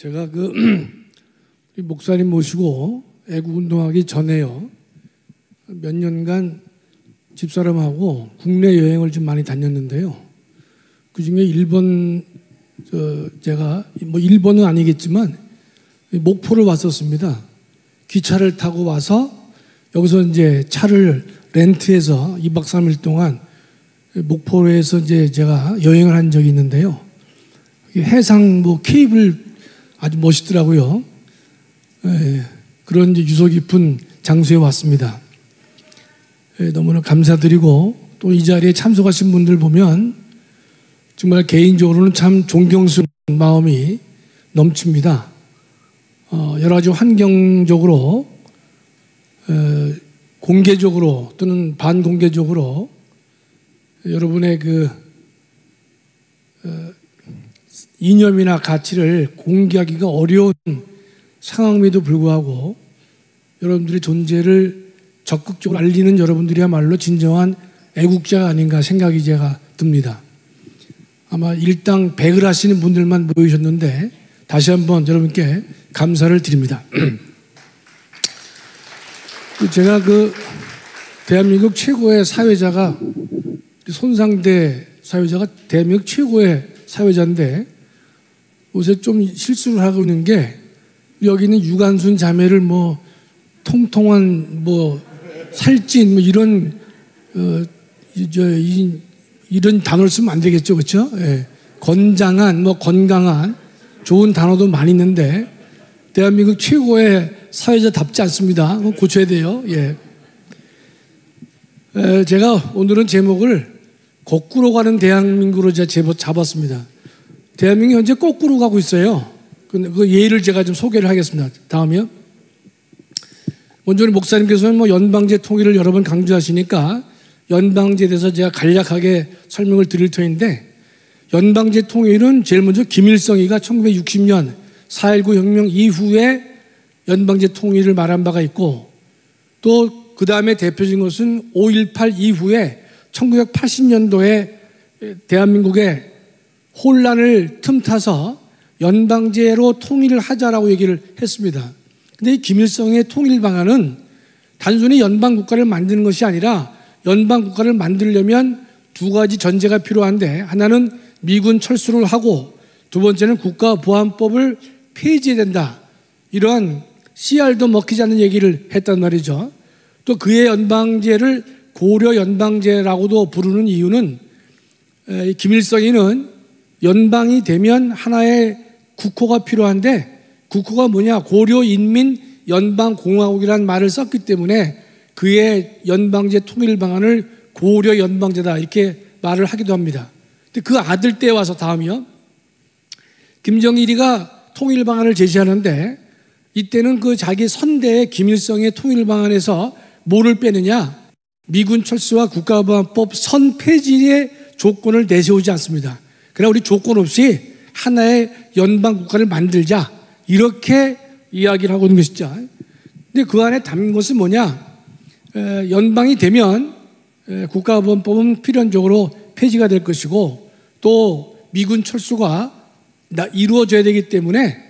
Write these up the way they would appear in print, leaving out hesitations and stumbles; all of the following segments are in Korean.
제가 목사님 모시고 애국운동하기 전에요, 몇 년간 집사람하고 국내 여행을 좀 많이 다녔는데요. 그 중에 일본, 제가 일본은 아니겠지만 목포를 왔었습니다. 기차를 타고 와서 여기서 이제 차를 렌트해서 2박 3일 동안 목포에서 이제 제가 여행을 한 적이 있는데요. 해상 케이블 아주 멋있더라고요. 그런 이제 유서 깊은 장소에 왔습니다. 너무나 감사드리고 또 이 자리에 참석하신 분들 보면 정말 개인적으로는 참 존경스러운 마음이 넘칩니다. 여러 가지 환경적으로, 공개적으로 또는 반공개적으로 여러분의 이념이나 가치를 공개하기가 어려운 상황임에도 불구하고 여러분들의 존재를 적극적으로 알리는 여러분들이야말로 진정한 애국자가 아닌가 생각이 제가 듭니다. 아마 일당 100을 하시는 분들만 모이셨는데 다시 한번 여러분께 감사를 드립니다. 제가 대한민국 최고의 사회자가, 손상대 사회자가 대한민국 최고의 사회자인데 요새 좀 실수를 하고 있는 게, 여기는 유관순 자매를 통통한 살찐 이런 이런 단어를 쓰면 안 되겠죠, 그렇죠? 예. 건장한 건강한 좋은 단어도 많이 있는데 대한민국 최고의 사회자답지 않습니다. 고쳐야 돼요. 예. 제가 오늘은 제목을 거꾸로 가는 대한민국으로 잡았습니다. 대한민국이 현재 거꾸로 가고 있어요. 그 예를 제가 좀 소개를 하겠습니다. 다음이요. 먼저 목사님께서는 연방제 통일을 여러 번 강조하시니까 연방제에 대해서 제가 간략하게 설명을 드릴 터인데, 연방제 통일은 제일 먼저 김일성이가 1960년 4.19 혁명 이후에 연방제 통일을 말한 바가 있고, 또 그 다음에 대표적인 것은 5.18 이후에 1980년도에 대한민국의 혼란을 틈타서 연방제로 통일을 하자라고 얘기를 했습니다. 근데 이 김일성의 통일 방안은 단순히 연방국가를 만드는 것이 아니라, 연방국가를 만들려면 두 가지 전제가 필요한데, 하나는 미군 철수를 하고 두 번째는 국가보안법을 폐지해야 된다. 이러한 씨알도 먹히지 않는 얘기를 했단 말이죠. 또 그의 연방제를 고려 연방제라고도 부르는 이유는, 김일성이는 연방이 되면 하나의 국호가 필요한데, 국호가 뭐냐, 고려인민연방공화국이라는 말을 썼기 때문에 그의 연방제 통일 방안을 고려 연방제다 이렇게 말을 하기도 합니다. 근데 그 아들 때 와서, 다음이요, 김정일이가 통일 방안을 제시하는데, 이때는 자기 선대의 김일성의 통일 방안에서 뭐를 빼느냐, 미군 철수와 국가보안법 선폐지의 조건을 내세우지 않습니다. 그러나 우리 조건 없이 하나의 연방 국가를 만들자, 이렇게 이야기를 하고 있는 것이죠. 근데 그 안에 담긴 것은 뭐냐, 연방이 되면 국가보안법은 필연적으로 폐지가 될 것이고, 또 미군 철수가 이루어져야 되기 때문에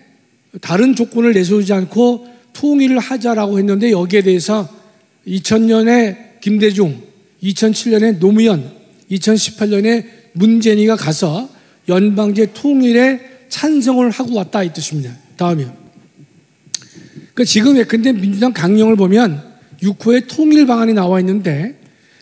다른 조건을 내세우지 않고 통일을 하자라고 했는데, 여기에 대해서 2000년에 김대중, 2007년에 노무현, 2018년에 문재인이가 가서 연방제 통일에 찬성을 하고 왔다 이 뜻입니다. 다음이요. 지금 예컨대 민주당 강령을 보면 6호의 통일 방안이 나와 있는데,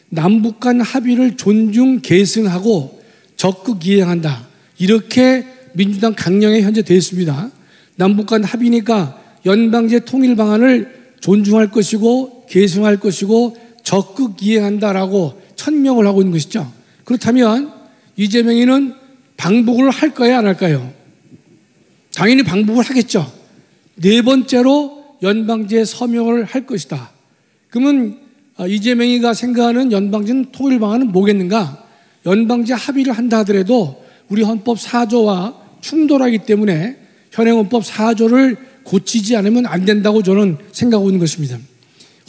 남북 간 합의를 존중 계승하고 적극 이행한다, 이렇게 민주당 강령에 현재 되어 있습니다. 남북 간 합의니까 연방제 통일 방안을 존중할 것이고 계승할 것이고 적극 이행한다라고 천명을 하고 있는 것이죠. 그렇다면 이재명이는 방북을 할 거야, 안 할까요? 당연히 방북을 하겠죠. 네 번째로 연방제 서명을 할 것이다. 그러면 이재명이가 생각하는 연방제 통일 방안은 뭐겠는가? 연방제 합의를 한다 하더라도 우리 헌법 4조와 충돌하기 때문에 현행 헌법 4조를 고치지 않으면 안 된다고 저는 생각하고 있는 것입니다.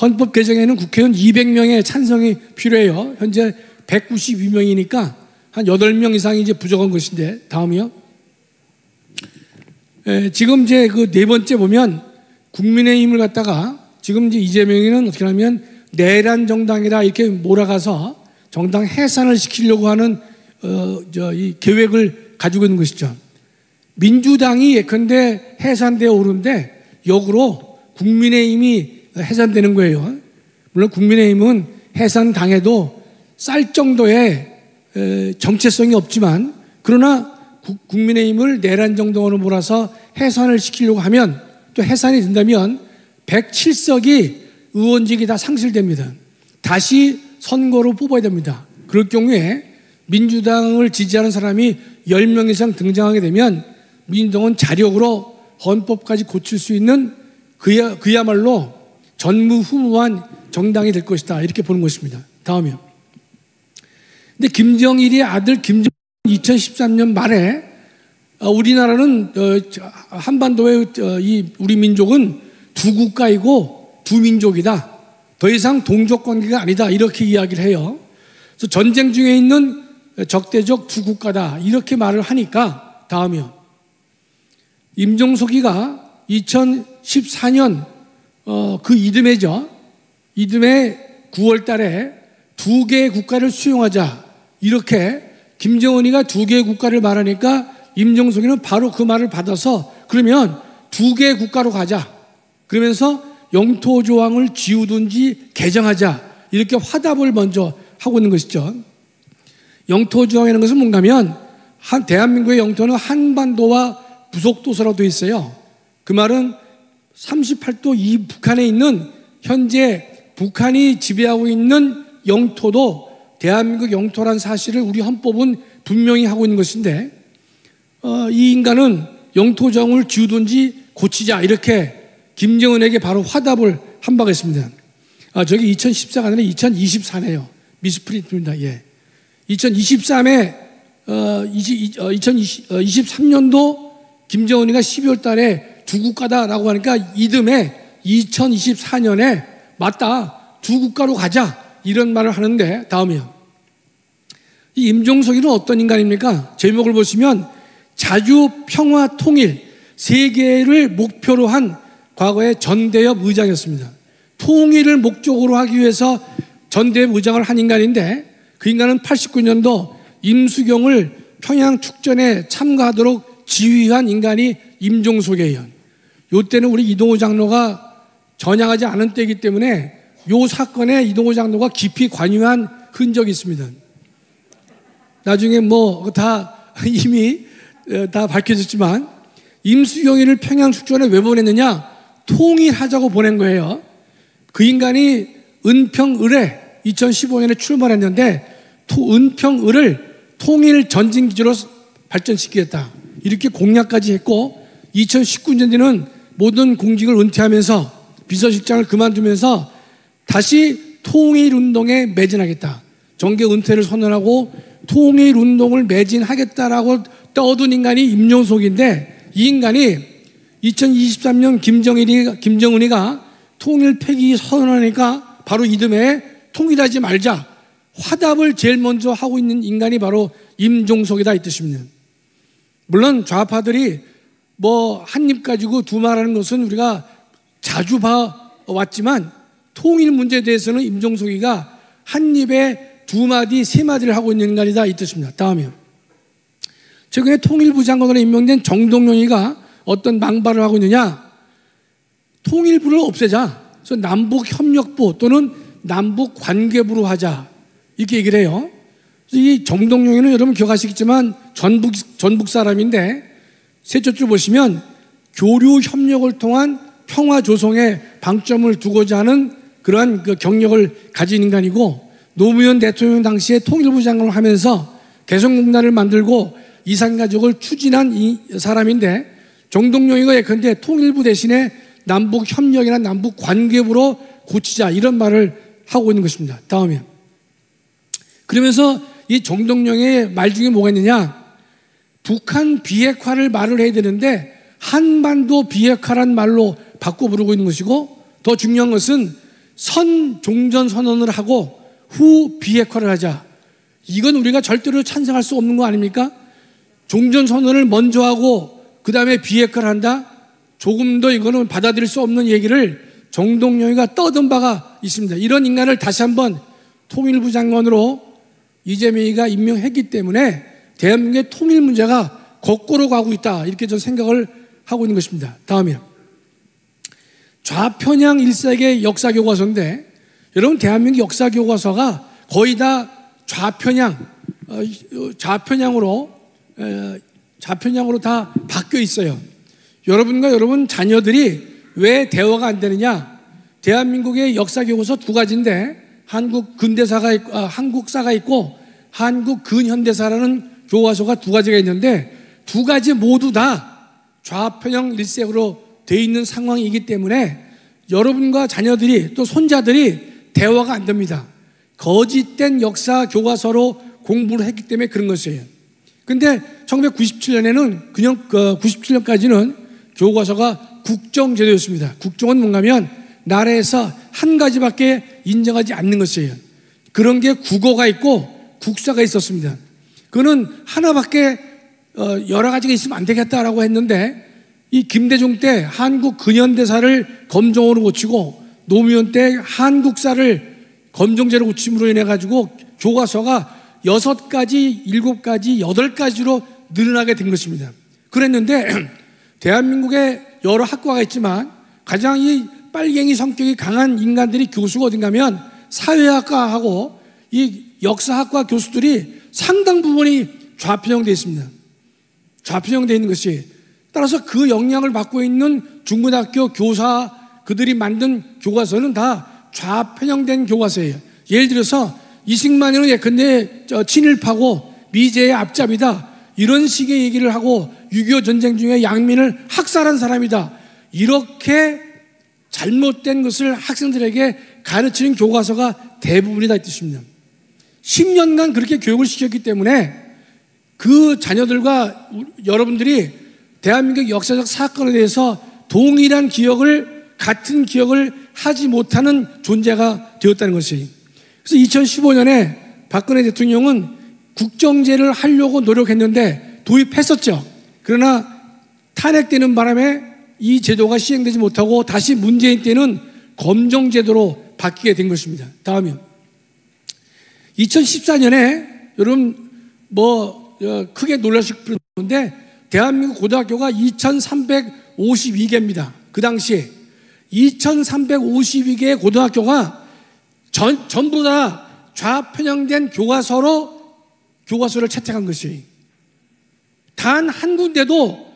헌법 개정에는 국회의원 200명의 찬성이 필요해요. 현재 192명이니까 한 8명 이상이 이제 부족한 것인데, 다음이요. 지금 이제 그 네 번째 보면 국민의힘을 갖다가 지금 이제 이재명이는 어떻게 하면 내란 정당이라 이렇게 몰아가서 정당 해산을 시키려고 하는 이 계획을 가지고 있는 것이죠. 민주당이 예컨대 해산되어 오는데 역으로 국민의힘이 해산되는 거예요. 물론 국민의힘은 해산당해도 쌀 정도의 정체성이 없지만, 그러나 국민의힘을 내란 정당으로 몰아서 해산을 시키려고 하면, 또 해산이 된다면 107석이 의원직이 다 상실됩니다. 다시 선거로 뽑아야 됩니다. 그럴 경우에 민주당을 지지하는 사람이 10명 이상 등장하게 되면 민주당은 자력으로 헌법까지 고칠 수 있는 그야말로 전무후무한 정당이 될 것이다, 이렇게 보는 것입니다. 다음이요. 근데 김정일의 아들 김정은 2013년 말에 우리나라는 한반도의 우리 민족은 두 국가이고 두 민족이다, 더 이상 동족 관계가 아니다, 이렇게 이야기를 해요. 그래서 전쟁 중에 있는 적대적 두 국가다, 이렇게 말을 하니까, 다음이요. 임종석이가 2014년 그 이듬해죠. 이듬해 9월 달에 두 개의 국가를 수용하자, 이렇게 김정은이가 두 개의 국가를 말하니까 임종석이는 바로 그 말을 받아서 그러면 두 개의 국가로 가자, 그러면서 영토 조항을 지우든지 개정하자, 이렇게 화답을 먼저 하고 있는 것이죠. 영토 조항이라는 것은 뭔가 하면 대한민국의 영토는 한반도와 부속도서라고 되어 있어요. 그 말은 38도 이 북한에 있는, 현재 북한이 지배하고 있는 영토도 대한민국 영토란 사실을 우리 헌법은 분명히 하고 있는 것인데, 이 인간은 영토 조항을 지우든지 고치자, 이렇게 김정은에게 바로 화답을 한 바가 있습니다. 저기 2014가 아니라 2024네요. 미스프린트입니다. 예. 2023년도 김정은이가 12월 달에 두 국가다라고 하니까 이듬해 2024년에 맞다, 두 국가로 가자, 이런 말을 하는데, 다음이요. 이 임종석이는 어떤 인간입니까? 제목을 보시면 자주 평화 통일 세계를 목표로 한 과거의 전대협 의장이었습니다. 통일을 목적으로 하기 위해서 전대협 의장을 한 인간인데, 그 인간은 89년도 임수경을 평양 축전에 참가하도록 지휘한 인간이 임종석이에요. 이때는 우리 이동호 장로가 전향하지 않은 때이기 때문에 이 사건에 이동호 장로가 깊이 관여한 흔적이 있습니다. 나중에 다 이미 다 밝혀졌지만, 임수경이를 평양 축전에 왜 보냈느냐? 통일하자고 보낸 거예요. 그 인간이 은평을에 2015년에 출마했는데, 은평을을 통일 전진기지로 발전시키겠다, 이렇게 공약까지 했고, 2019년에는 모든 공직을 은퇴하면서 비서실장을 그만두면서 다시 통일운동에 매진하겠다, 정계 은퇴를 선언하고 통일운동을 매진하겠다라고 떠든 인간이 임종석인데, 이 인간이 2023년 김정은이가 통일 폐기 선언하니까 바로 이듬해 통일하지 말자, 화답을 제일 먼저 하고 있는 인간이 바로 임종석이다, 이 뜻입니다. 물론 좌파들이 한 입 가지고 두 말하는 것은 우리가 자주 봐왔지만, 통일 문제에 대해서는 임종석이가 한 입에 두 마디 세 마디를 하고 있는 인간이다, 이 뜻입니다. 다음이요. 최근에 통일부 장관으로 임명된 정동영이가 어떤 망발을 하고 있느냐? 통일부를 없애자, 그래서 남북협력부 또는 남북관계부로 하자, 이렇게 얘기를 해요. 이 정동영이는 여러분 기억하시겠지만 전북 사람인데, 셋째 줄 보시면 교류 협력을 통한 평화 조성에 방점을 두고자 하는 그러한 경력을 가진 인간이고, 노무현 대통령 당시에 통일부 장관을 하면서 개성공단을 만들고 이산가족을 추진한 이 사람인데, 정동영이가 예컨대 통일부 대신에 남북협력이나 남북관계부로 고치자, 이런 말을 하고 있는 것입니다. 다음에 그러면서 이 정동영의 말 중에 뭐가 있느냐? 북한 비핵화를 말을 해야 되는데 한반도 비핵화란 말로 바꿔 부르고 있는 것이고, 더 중요한 것은 선종전선언을 하고 후 비핵화를 하자. 이건 우리가 절대로 찬성할 수 없는 거 아닙니까? 종전선언을 먼저 하고 그 다음에 비핵화를 한다? 조금 더 이거는 받아들일 수 없는 얘기를 정동영이가 떠든 바가 있습니다. 이런 인간을 다시 한번 통일부 장관으로 이재명이가 임명했기 때문에 대한민국의 통일 문제가 거꾸로 가고 있다, 이렇게 저는 생각을 하고 있는 것입니다. 다음이요. 좌편향 1세기 역사교과서인데, 여러분 대한민국 역사교과서가 거의 다 좌편향으로 다 바뀌어 있어요. 여러분과 여러분 자녀들이 왜 대화가 안 되느냐? 대한민국의 역사교과서 두 가지인데, 한국 근대사가 있고, 한국사가 있고 한국 근현대사라는 교과서가 두 가지가 있는데, 두 가지 모두 다 좌편향 1세기로 되어 있는 상황이기 때문에 여러분과 자녀들이 또 손자들이 대화가 안 됩니다. 거짓된 역사 교과서로 공부를 했기 때문에 그런 것이에요. 근데 1997년에는 그냥 97년까지는 교과서가 국정제도였습니다. 국정은 뭔가면 나라에서 한 가지밖에 인정하지 않는 것이에요. 그런 게 국어가 있고 국사가 있었습니다. 그거는 하나밖에 여러 가지가 있으면 안 되겠다라고 했는데, 이 김대중 때 한국 근현대사를 검정으로 고치고 노무현 때 한국사를 검정제로 고침으로 인해 가지고 교과서가 6가지, 7가지, 8가지로 늘어나게 된 것입니다. 그랬는데 대한민국에 여러 학과가 있지만 가장 이 빨갱이 성격이 강한 인간들이 교수가 어딘가 하면 사회학과하고 이 역사학과 교수들이 상당 부분이 좌편향되어 있습니다. 좌편향되어 있는 것이, 따라서 그 영향을 받고 있는 중고등학교 교사 그들이 만든 교과서는 다 좌편향된 교과서예요. 예를 들어서 이승만이는 예컨대 친일파고 미제의 앞잡이다, 이런 식의 얘기를 하고 6.25 전쟁 중에 양민을 학살한 사람이다, 이렇게 잘못된 것을 학생들에게 가르치는 교과서가 대부분이다, 이 뜻입니다. 10년간 그렇게 교육을 시켰기 때문에 그 자녀들과 여러분들이 대한민국 역사적 사건에 대해서 동일한 기억을, 같은 기억을 하지 못하는 존재가 되었다는 것이에요. 그래서 2015년에 박근혜 대통령은 국정제를 하려고 노력했는데 도입했었죠. 그러나 탄핵되는 바람에 이 제도가 시행되지 못하고 다시 문재인 때는 검정제도로 바뀌게 된 것입니다. 다음이요. 2014년에 여러분 크게 놀라실 필요인데, 대한민국 고등학교가 2352개입니다. 그 당시에 2352개의 고등학교가 전부 다 좌편향된 교과서를 채택한 것이에요. 단 한 군데도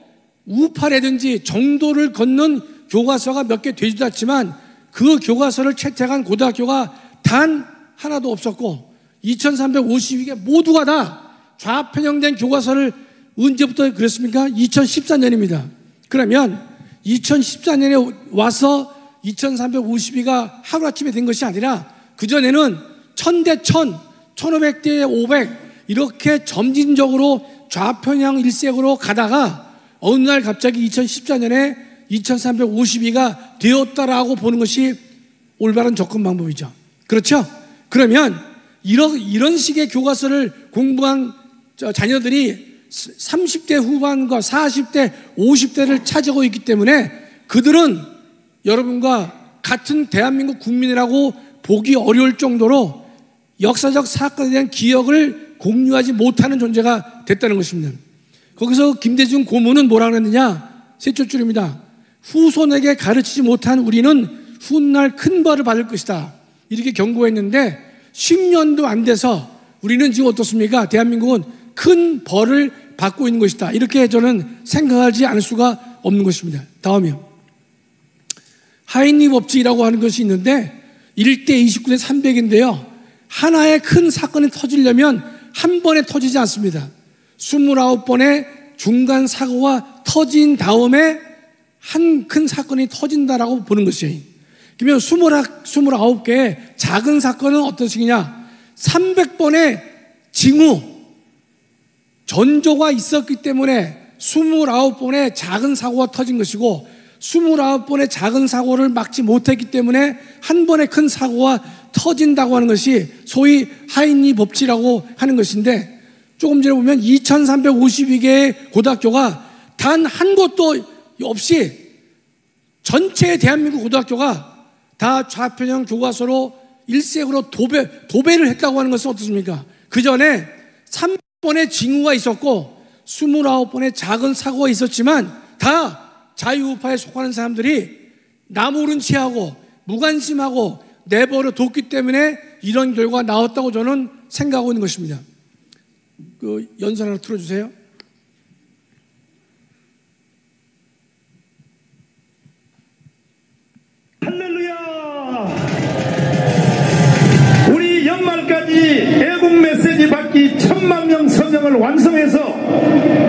우파라든지 정도를 걷는 교과서가 몇 개 되지도 않지만 그 교과서를 채택한 고등학교가 단 하나도 없었고, 2352개 모두가 다 좌편향된 교과서를 언제부터 그랬습니까? 2014년입니다. 그러면 2014년에 와서 2352가 하루아침에 된 것이 아니라 그전에는 1000대 1000, 1500대 500 이렇게 점진적으로 좌편향 1세기로 가다가 어느 날 갑자기 2014년에 2352가 되었다라고 보는 것이 올바른 접근 방법이죠. 그렇죠? 그러면 이런 식의 교과서를 공부한 자녀들이 30대 후반과 40대, 50대를 차지하고 있기 때문에 그들은 여러분과 같은 대한민국 국민이라고 보기 어려울 정도로 역사적 사건에 대한 기억을 공유하지 못하는 존재가 됐다는 것입니다. 거기서 김대중 고문은 뭐라고 했느냐? 세 줄입니다. 후손에게 가르치지 못한 우리는 훗날 큰 벌을 받을 것이다, 이렇게 경고했는데 10년도 안 돼서 우리는 지금 어떻습니까? 대한민국은 큰 벌을 받고 있는 것이다, 이렇게 저는 생각하지 않을 수가 없는 것입니다. 다음이요. 하인리 법칙이라고 하는 것이 있는데 1대 29대 300인데요. 하나의 큰 사건이 터지려면 한 번에 터지지 않습니다. 29번의 중간 사고가 터진 다음에 한 큰 사건이 터진다라고 보는 것이에요. 그러면 29개의 작은 사건은 어떤 식이냐? 300번의 징후, 전조가 있었기 때문에 29번의 작은 사고가 터진 것이고, 29번의 작은 사고를 막지 못했기 때문에 한 번의 큰 사고가 터진다고 하는 것이 소위 하인리 법칙이라고 하는 것인데, 조금 전에 보면 2352개의 고등학교가 다 단 한 곳도 없이 전체 대한민국 고등학교가 다 좌편형 교과서로 일색으로 도배를 했다고 하는 것은 어떻습니까? 그 전에 3번의 징후가 있었고 29번의 작은 사고가 있었지만 다 자유우파에 속하는 사람들이 나모른 체하고 무관심하고 내버려 뒀기 때문에 이런 결과가 나왔다고 저는 생각하고 있는 것입니다. 그 연설 하나 틀어주세요. 할렐루야! 우리 연말까지 애국 메시지 받기 1000만 명 서명을 완성해서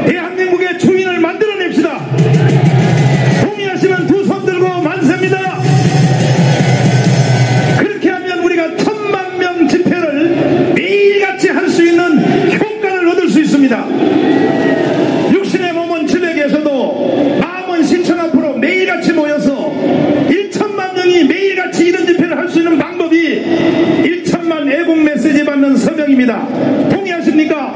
대한민국의 주인을 만들어냅시다. 동의하시면 두 손 들고 만세입니다. 그렇게 하면 우리가 1000만 명 집회를 매일같이 할 수 있는 효과를 얻을 수 있습니다. 육신의 몸은 집에 계셔도 마음은 시청 앞으로 매일같이 모여서 1천만 명이 매일같이 이런 집회를 할 수 있는 방법이 1천만 애국 메시지 받는 서명입니다. 동의하십니까?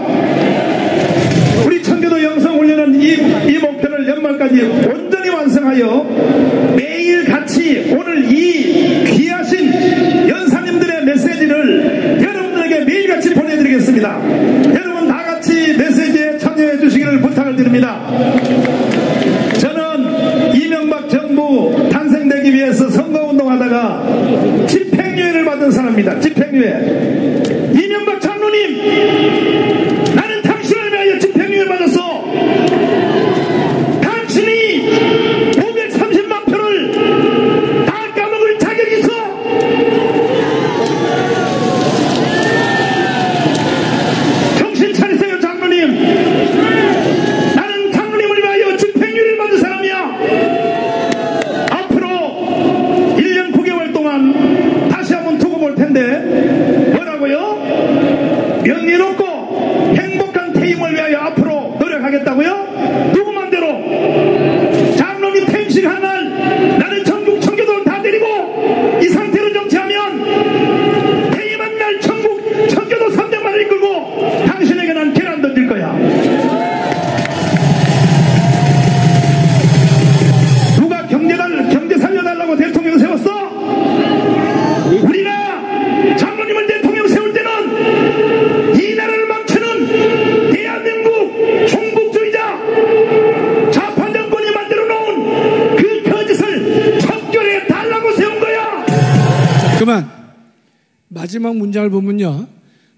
우리 청교도 영성훈련은 이 목표를 연말까지 온전히 완성하여 매일같이 오늘 이 귀하신 연사님들의 메시지를 여러분들에게 매일같이 보내드리겠습니다. 여러분 다같이 메시지에 참여해 주시기를 부탁을 드립니다. 저는 이명박 정부 탄생되기 위해서 선거운동하다가 집행유예를 받은 사람입니다. 집행유예. 이명박 장로님, 나는 당신을 위하여 집행유예 받았어. 당신이 530만 표를 다 까먹을 자격이 있어. 정신 차리세요, 장로님. 나는 장로님을 위하여 집행유예를 받은 사람이야. 앞으로 1년 9개월 동안 다시 한번 두고 볼 텐데 뭐라고요? 명예 높고 행복한 퇴임을 위하여 앞으로 노력하겠다고요? 누구 맘대로? 장로님 퇴임식한 날 나는 전국 청교도를 다 데리고 이 상태로 정치하면 퇴임한 날 전국 청교도 300만을 이끌고 당신에게 난 계란 던질 거야. 누가 경제 살려달라고 대통령 세웠어? 우리가 장로님을 대통령 세울 때는 이 나라를 망치는 대한민국 종북주의자 좌파 정권이 만들어 놓은 그 거짓을 척결해 달라고 세운 거야. 그만. 마지막 문장을 보면요,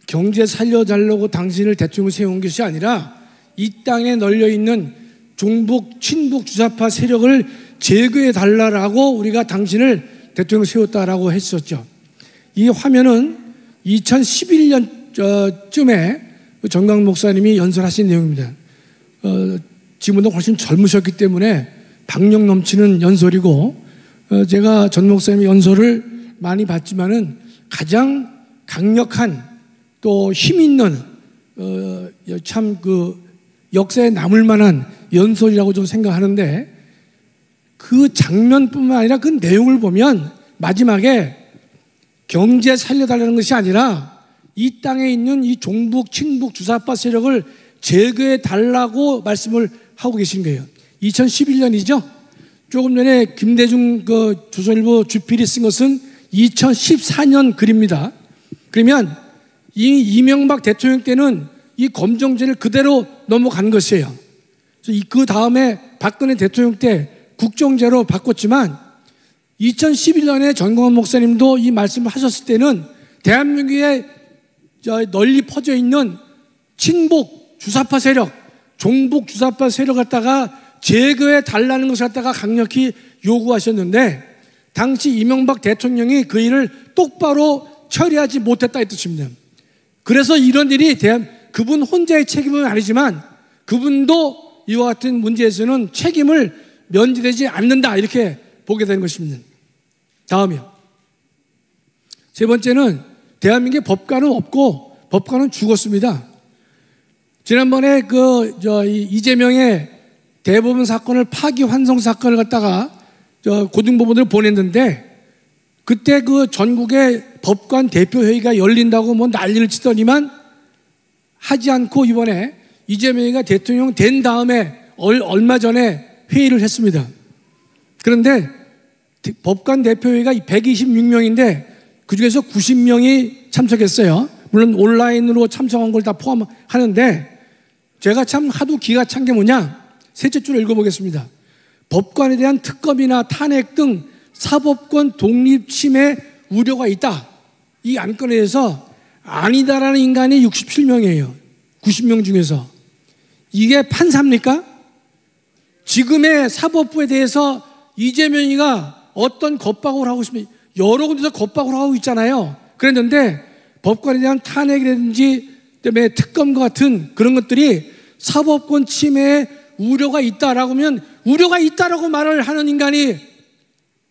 경제 살려달라고 당신을 대통령 세운 것이 아니라 이 땅에 널려있는 종북, 친북, 주사파 세력을 제거해 달라고 우리가 당신을 대통령 세웠다라고 했었죠. 이 화면은 2011년쯤에 정강 목사님이 연설하신 내용입니다. 지금보다 훨씬 젊으셨기 때문에 박력 넘치는 연설이고, 제가 전 목사님의 연설을 많이 봤지만은 가장 강력한 또 힘 있는 참 그 역사에 남을 만한 연설이라고 좀 생각하는데, 그 장면뿐만 아니라 그 내용을 보면 마지막에 경제 살려달라는 것이 아니라 이 땅에 있는 이 종북, 친북, 주사파 세력을 제거해 달라고 말씀을 하고 계신 거예요. 2011년이죠. 조금 전에 김대중 그 조선일보 주필이 쓴 것은 2014년 글입니다. 그러면 이 이명박 대통령 때는 이 검정제를 그대로 넘어간 것이에요. 그 다음에 박근혜 대통령 때 국정제로 바꿨지만 2011년에 전광훈 목사님도 이 말씀을 하셨을 때는 대한민국에 널리 퍼져 있는 친북 주사파 세력, 종북 주사파 세력 갖다가 제거해 달라는 것을 갖다가 강력히 요구하셨는데, 당시 이명박 대통령이 그 일을 똑바로 처리하지 못했다 이 뜻입니다. 그래서 이런 일이 그분 혼자의 책임은 아니지만 그분도 이와 같은 문제에서는 책임을 면제되지 않는다, 이렇게 보게 되는 것입니다. 다음이요. 세 번째는 대한민국에 법관은 없고 법관은 죽었습니다. 지난번에 이재명의 대법원 사건을 파기환송 사건을 갖다가 고등법원을 보냈는데, 그때 그 전국의 법관 대표회의가 열린다고 뭐 난리를 치더니만 하지 않고 이번에 이재명이가 대통령 된 다음에 얼마 전에 회의를 했습니다. 그런데 법관 대표회의가 126명인데 그중에서 90명이 참석했어요. 물론 온라인으로 참석한 걸 다 포함하는데 제가 참 하도 기가 찬 게 뭐냐, 셋째 줄을 읽어보겠습니다. 법관에 대한 특검이나 탄핵 등 사법권 독립 침해 우려가 있다. 이 안건에 대해서 아니다라는 인간이 67명이에요. 90명 중에서. 이게 판사입니까? 지금의 사법부에 대해서 이재명이가 어떤 겁박을 하고 있습니까? 여러 군데서 겁박을 하고 있잖아요. 그랬는데 법관에 대한 탄핵이라든지 그다음에 특검과 같은 그런 것들이 사법권 침해에 우려가 있다라고 하면 우려가 있다라고 말을 하는 인간이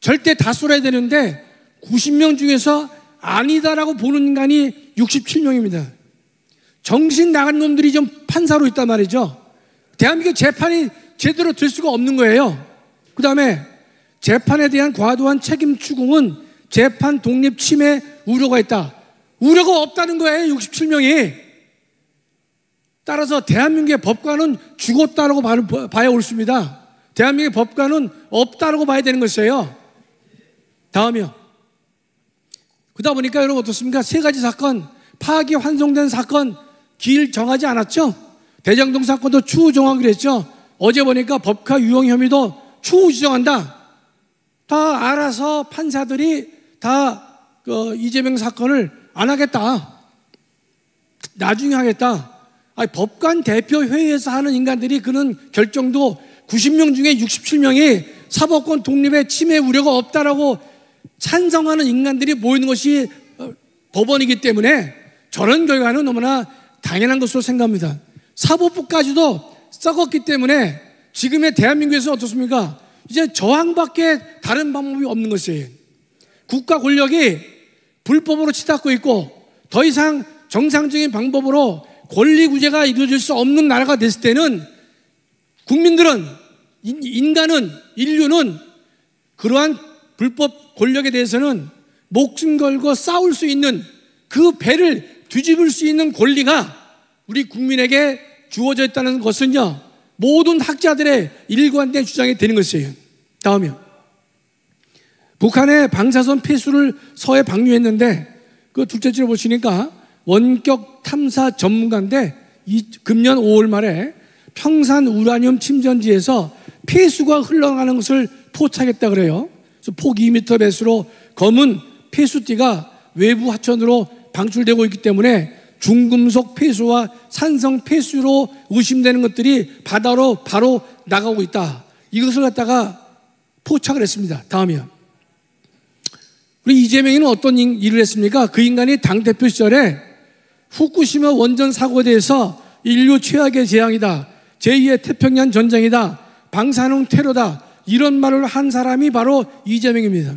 절대 다수라야 되는데 90명 중에서 아니다라고 보는 인간이 67명입니다. 정신 나간 놈들이 좀 판사로 있단 말이죠. 대한민국 재판이 제대로 될 수가 없는 거예요. 그 다음에 재판에 대한 과도한 책임 추궁은 재판 독립 침해 우려가 있다. 우려가 없다는 거예요. 67명이. 따라서 대한민국의 법관은 죽었다라고 봐야 옳습니다. 대한민국의 법관은 없다라고 봐야 되는 것이에요. 다음이요. 그러다 보니까 여러분 어떻습니까? 세 가지 사건, 파기 환송된 사건 길 정하지 않았죠? 대장동 사건도 추후 정하기로 했죠? 어제 보니까 법카 유용 혐의도 추후 지정한다. 다 알아서 판사들이 다 이재명 사건을 안 하겠다. 나중에 하겠다. 아니, 법관 대표회의에서 하는 인간들이 그런 결정도 90명 중에 67명이 사법권 독립에 침해 우려가 없다라고 찬성하는 인간들이 모이는 것이 법원이기 때문에 저런 결과는 너무나 당연한 것으로 생각합니다. 사법부까지도 썩었기 때문에 지금의 대한민국에서 어떻습니까? 이제 저항밖에 다른 방법이 없는 것이에요. 국가 권력이 불법으로 치닫고 있고 더 이상 정상적인 방법으로 권리 구제가 이루어질 수 없는 나라가 됐을 때는 국민들은, 인간은, 인류는 그러한 불법 권력에 대해서는 목숨 걸고 싸울 수 있는 그 배를 뒤집을 수 있는 권리가 우리 국민에게 주어져 있다는 것은요, 모든 학자들의 일관된 주장이 되는 것이에요. 다음이요. 북한의 방사선 폐수를 서해 방류했는데 그 둘째 줄에 보시니까 원격 탐사 전문가인데 금년 5월 말에 평산 우라늄 침전지에서 폐수가 흘러가는 것을 포착했다 그래요. 그래서 폭 2m 배수로 검은 폐수띠가 외부 하천으로 방출되고 있기 때문에 중금속 폐수와 산성 폐수로 의심되는 것들이 바다로 바로 나가고 있다. 이것을 갖다가 포착을 했습니다. 다음이요. 우리 이재명이는 어떤 일을 했습니까? 그 인간이 당대표 시절에 후쿠시마 원전 사고에 대해서 인류 최악의 재앙이다, 제2의 태평양 전쟁이다, 방사능 테러다, 이런 말을 한 사람이 바로 이재명입니다.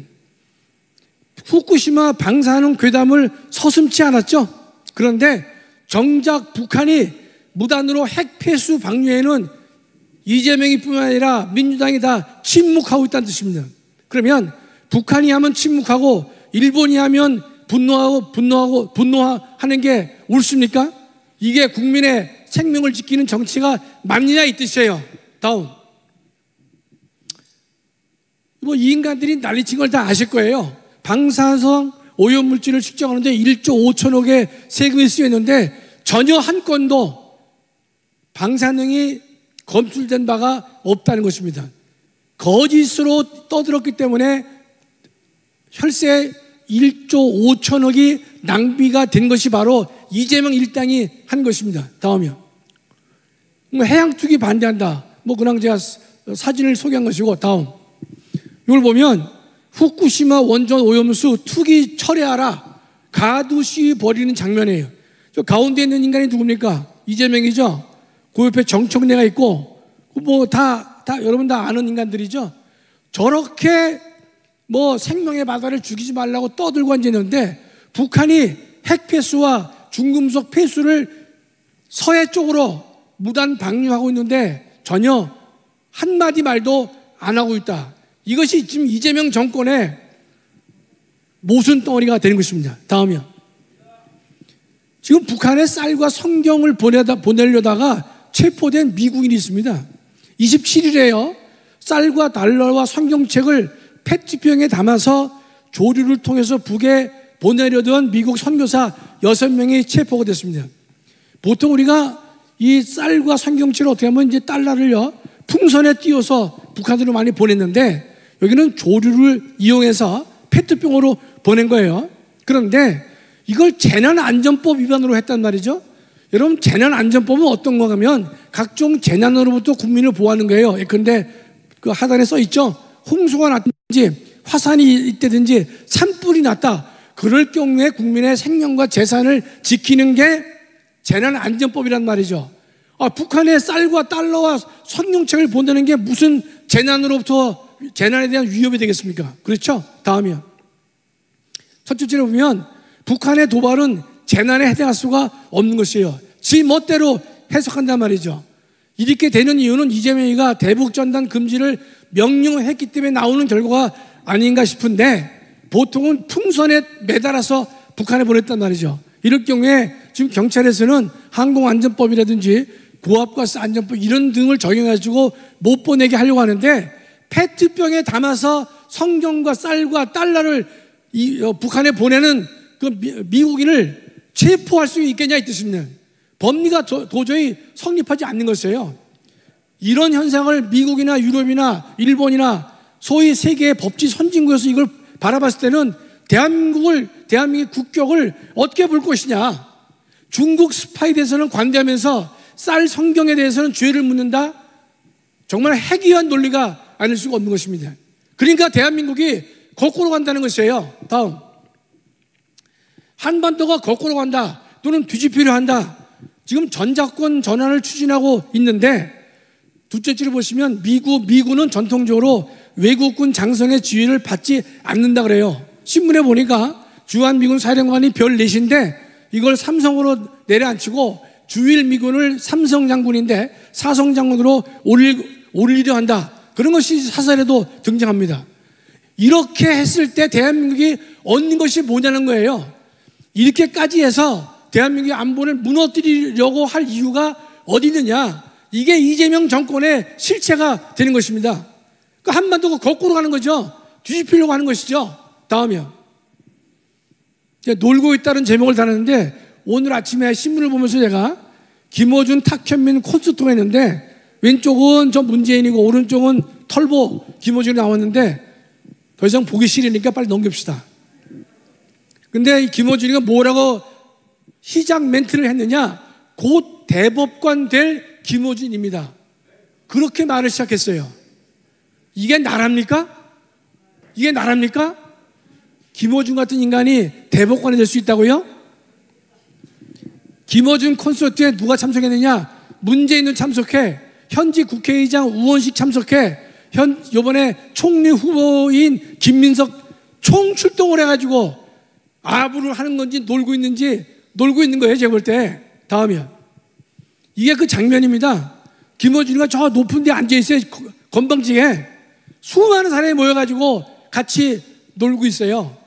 후쿠시마 방사능 괴담을 서슴지 않았죠. 그런데 정작 북한이 무단으로 핵 폐수 방류에는 이재명이 뿐만 아니라 민주당이 다 침묵하고 있다는 뜻입니다. 그러면 북한이 하면 침묵하고 일본이 하면 분노하는 게 옳습니까? 이게 국민의 생명을 지키는 정치가 맞느냐 이 뜻이에요. 다음. 이 인간들이 난리친 걸 다 아실 거예요. 방사성 오염물질을 측정하는데 1조 5천억의 세금이 쓰였는데 전혀 한 건도 방사능이 검출된 바가 없다는 것입니다. 거짓으로 떠들었기 때문에 혈세 1조 5천억이 낭비가 된 것이 바로 이재명 일당이 한 것입니다. 다음이요. 해양투기 반대한다. 그냥 제가 사진을 소개한 것이고, 다음. 이걸 보면 후쿠시마 원전 오염수 투기 철회하라, 가두 시위 벌이는 장면이에요. 저 가운데 있는 인간이 누굽니까? 이재명이죠. 그 옆에 정청래가 있고, 여러분 다 아는 인간들이죠. 저렇게 생명의 바다를 죽이지 말라고 떠들고 앉았는데 북한이 핵 폐수와 중금속 폐수를 서해 쪽으로 무단 방류하고 있는데 전혀 한마디 말도 안 하고 있다. 이것이 지금 이재명 정권의 모순덩어리가 되는 것입니다. 다음이요. 지금 북한에 쌀과 성경을 보내려다가 체포된 미국인이 있습니다. 27일에요. 쌀과 달러와 성경책을 페트병에 담아서 조류를 통해서 북에 보내려던 미국 선교사 6명이 체포가 됐습니다. 보통 우리가 이 쌀과 성경책을 어떻게 하면 이제 달러를요, 풍선에 띄워서 북한으로 많이 보냈는데 여기는 조류를 이용해서 페트병으로 보낸 거예요. 그런데 이걸 재난안전법 위반으로 했단 말이죠. 여러분, 재난안전법은 어떤 거 하면 각종 재난으로부터 국민을 보호하는 거예요. 그런데 그 하단에 써 있죠. 홍수가 났든지 화산이 있다든지 산불이 났다. 그럴 경우에 국민의 생명과 재산을 지키는 게 재난안전법이란 말이죠. 북한에 쌀과 달러와 성경책을 보내는 게 무슨 재난에 대한 위협이 되겠습니까? 그렇죠? 다음이요. 첫 번째로 보면 북한의 도발은 재난에 해당할 수가 없는 것이에요. 지 멋대로 해석한단 말이죠. 이렇게 되는 이유는 이재명이가 대북전단 금지를 명령했기 때문에 나오는 결과가 아닌가 싶은데 보통은 풍선에 매달아서 북한에 보냈단 말이죠. 이럴 경우에 지금 경찰에서는 항공안전법이라든지 고압가스 안전법 이런 등을 적용해가지고 못 보내게 하려고 하는데 페트병에 담아서 성경과 쌀과 달러를 북한에 보내는 그 미국인을 체포할 수 있겠냐 이 뜻입니다. 법리가 도저히 성립하지 않는 것이에요. 이런 현상을 미국이나 유럽이나 일본이나 소위 세계의 법치 선진국에서 이걸 바라봤을 때는 대한민국의 국격을 어떻게 볼 것이냐. 중국 스파에 대해서는 관대하면서 쌀 성경에 대해서는 죄를 묻는다. 정말 해괴한 논리가 아닐 수가 없는 것입니다. 그러니까 대한민국이 거꾸로 간다는 것이에요. 다음, 한반도가 거꾸로 간다 또는 뒤집히려 한다. 지금 전작권 전환을 추진하고 있는데 둘째째로 보시면 미군은 전통적으로 외국군 장성의 지휘를 받지 않는다 그래요. 신문에 보니까 주한미군 사령관이 별 4인데 이걸 삼성으로 내려앉히고 주일 미군을 삼성 장군인데 사성 장군으로 올리려 한다. 그런 것이 사설에도 등장합니다. 이렇게 했을 때 대한민국이 얻는 것이 뭐냐는 거예요. 이렇게까지 해서 대한민국의 안보를 무너뜨리려고 할 이유가 어디 있느냐. 이게 이재명 정권의 실체가 되는 것입니다. 그 한반도가 거꾸로 가는 거죠. 뒤집히려고 하는 것이죠. 다음이요. 놀고 있다는 제목을 달았는데 오늘 아침에 신문을 보면서 제가 김어준, 탁현민 콘서트가 했는데 왼쪽은 저 문재인이고 오른쪽은 털보 김어준이 나왔는데 더 이상 보기 싫으니까 빨리 넘깁시다. 근데 이 김어준이가 뭐라고 시작 멘트를 했느냐. 곧 대법관 될 김어준입니다. 그렇게 말을 시작했어요. 이게 나랍니까? 이게 나랍니까? 김어준 같은 인간이 대법관이 될 수 있다고요? 김어준 콘서트에 누가 참석했느냐? 문재인은 참석해. 현직 국회의장 우원식 참석해. 이번에 총리 후보인 김민석 총출동을 해가지고 아부를 하는 건지 놀고 있는 거예요. 제가 볼 때. 다음이요. 이게 그 장면입니다. 김어준이가 저 높은 데 앉아있어요. 건방지게. 수많은 사람이 모여가지고 같이 놀고 있어요.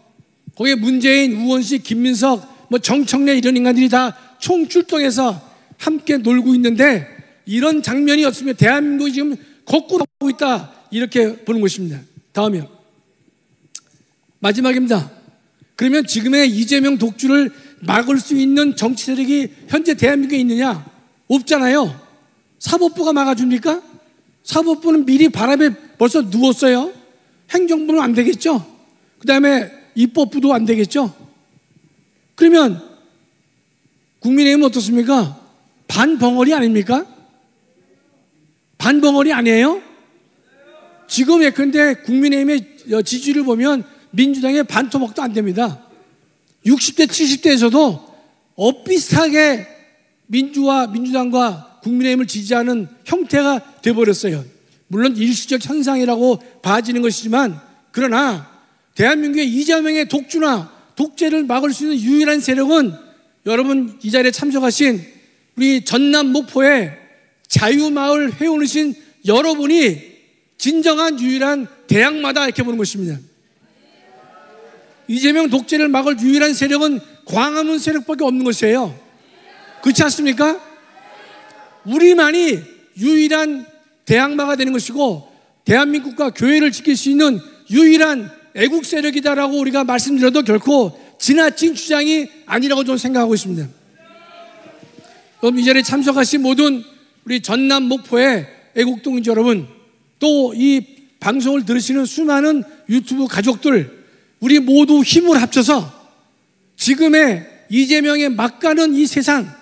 거기에 문재인, 우원식, 김민석, 정청래 이런 인간들이 다 총출동해서 함께 놀고 있는데 이런 장면이 없으면 대한민국이 지금 거꾸로 가고 있다. 이렇게 보는 것입니다. 다음이요. 마지막입니다. 그러면 지금의 이재명 독주를 막을 수 있는 정치 세력이 현재 대한민국에 있느냐? 없잖아요. 사법부가 막아줍니까? 사법부는 미리 바람에 벌써 누웠어요. 행정부는 안 되겠죠. 그 다음에 입법부도 안 되겠죠. 그러면 국민의힘은 어떻습니까? 반벙어리 아닙니까? 반벙어리 아니에요? 지금 예컨대 국민의힘의 지지율을 보면 민주당의 반토막도 안 됩니다. 60대 70대에서도 엇비슷하게 민주당과 국민의힘을 지지하는 형태가 돼버렸어요. 물론 일시적 현상이라고 봐지는 것이지만 그러나 대한민국의 이재명의 독주나 독재를 막을 수 있는 유일한 세력은 여러분 이 자리에 참석하신 우리 전남 목포의 자유마을 회원이신 여러분이 진정한 유일한 대항마다 이렇게 보는 것입니다. 이재명 독재를 막을 유일한 세력은 광화문 세력밖에 없는 것이에요. 그렇지 않습니까? 우리만이 유일한 대항마가 되는 것이고 대한민국과 교회를 지킬 수 있는 유일한 애국 세력이다라고 우리가 말씀드려도 결코 지나친 주장이 아니라고 저는 생각하고 있습니다. 그럼 이 자리에 참석하신 모든 우리 전남 목포의 애국동지 여러분, 또 이 방송을 들으시는 수많은 유튜브 가족들, 우리 모두 힘을 합쳐서 지금의 이재명의 막 가는 이 세상,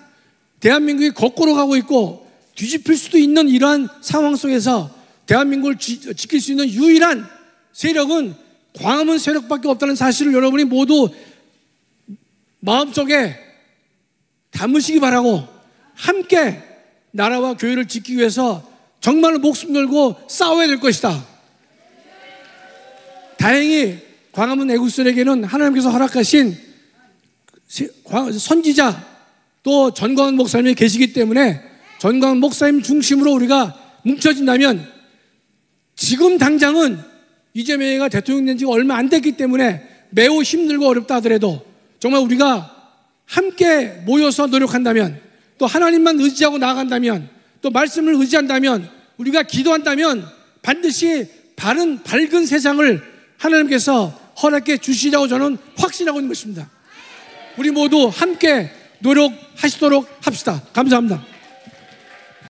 대한민국이 거꾸로 가고 있고 뒤집힐 수도 있는 이러한 상황 속에서 대한민국을 지킬 수 있는 유일한 세력은 광화문 세력밖에 없다는 사실을 여러분이 모두 마음속에 담으시기 바라고, 함께 나라와 교회를 지키기 위해서 정말로 목숨 걸고 싸워야 될 것이다. 다행히 광화문 애국설에게는 하나님께서 허락하신 선지자 또 전광훈 목사님이 계시기 때문에 전광훈 목사님 중심으로 우리가 뭉쳐진다면, 지금 당장은 이재명이가 대통령 된 지가 얼마 안 됐기 때문에 매우 힘들고 어렵다 하더라도 정말 우리가 함께 모여서 노력한다면, 또 하나님만 의지하고 나아간다면, 또 말씀을 의지한다면, 우리가 기도한다면 반드시 밝은 세상을 하나님께서 허락해 주시라고 저는 확신하고 있는 것입니다. 우리 모두 함께 노력하시도록 합시다. 감사합니다.